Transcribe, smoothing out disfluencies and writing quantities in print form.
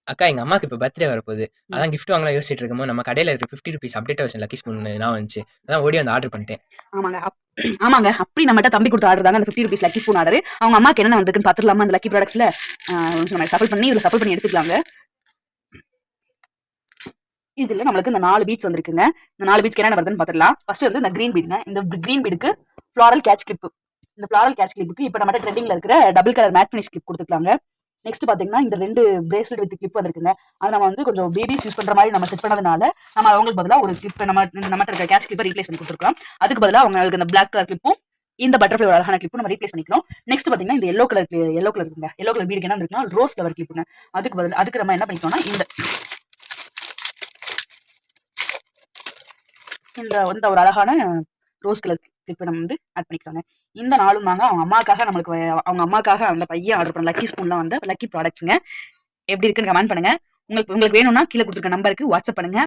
அக்கா எங்க அம்மாக்கு இப்ப பர்த்டே வரப்போகுது. ம். அதான் கிஃப்ட் வாங்கலாம் யோசிச்சுட்டு இருக்கும்போது, நம்ம கடையில இருக்க ₹50 அப்டேட் வெர்ஷன் லக்கி ஸ்பூன் ஞாபகம் வந்துச்சு. அதான் ஓடி வந்து ஆர்டர் பண்ணிட்டேன். ஆமாங்க. ஆமாங்க. அப்படி நம்மட்ட தம்பி குடுத்த ஆர்டர் தாங்க அந்த ₹50 லக்கி ஸ்பூன் ஆர்டர். அவங்க அம்மாக்கு என்னென்ன வந்திருக்குன்னு பாத்துடலாமா அந்த லக்கி ப்ராடக்ட்ஸ்ல? நம்ம இதுல சஃபிள் பண்ணி எடுத்துக்கலாங்க. இதுல நம்மளுக்கு இந்த 4 பீட்ஸ் வந்திருக்குங்க. இந்த 4 பீட்ஸ்க்கு என்னென்ன வருதுன்னு பாத்துடலாம். ஃபர்ஸ்ட் வந்து இந்த கிரீன் பீடுங்க. இந்த கிரீன் பீடுக்கு ஃப்ளாரல் கேட்ச் கிளிப். இந்த ஃப்ளாரல் கேட்ச் கிளிப்புக்கு இப்ப நம்ம ட்ரெண்டிங்ல இருக்கிற double colour matte finish clip கொடுத்துக்கலாங்க. நெக்ஸ்ட் பாத்தீங்கன்னா இந்த 2 பிரேஸ்லெட் வித் கிளிப் வந்திருக்குங்க. அது நம்ம வந்து கொஞ்சம் பேபிஸ் யூஸ் பண்ற மாதிரி நம்ம செட் பண்ணதுனால நம்ம அவங்களுக்கு பதிலா ஒரு கிளிப் நம்ம இருக்க கேட்ச் கிளிப்பை ரீப்ளேஸ் பண்ணி கொடுத்துருக்கலாம். அதுக்கு பதிலா அவங்களுக்கு இந்த பிளாக் கலர் கிளிப்பும் இந்த பட்டர்ஃப்ளை அழகான கிளிப்பும் நம்ம ரீப்ளேஸ் பண்ணிக்கிறோம். நெக்ஸ்ட் பாத்தீங்கன்னா இந்த எல்லோ கலர் இருக்குங்க. எல்லோ கலர் பீடுக்கு என்ன இருக்குன்னா ரோஸ் கலர் கிளிப்புங்க. அதுக்கு நம்ம என்ன பண்ணிக்கோம்னா இந்த ஒரு அழகான ரோஸ் கலர் கிளிப்பை நம்ம வந்து ஆட் பண்ணிக்கலாங்க. இந்த நாளும் தாங்க அவங்க அம்மாக்காக அந்த பையன் ஆர்டர் பண்ண லக்கி ஸ்பூன்லாம் வந்து லக்கி ப்ராடக்ட்ஸ்ங்க. எப்படி இருக்குன்னு கமெண்ட் பண்ணுங்க. உங்களுக்கு வேணும்னா கீழே கொடுத்துருக்க நம்பருக்கு வாட்ஸ்அப் பண்ணுங்க.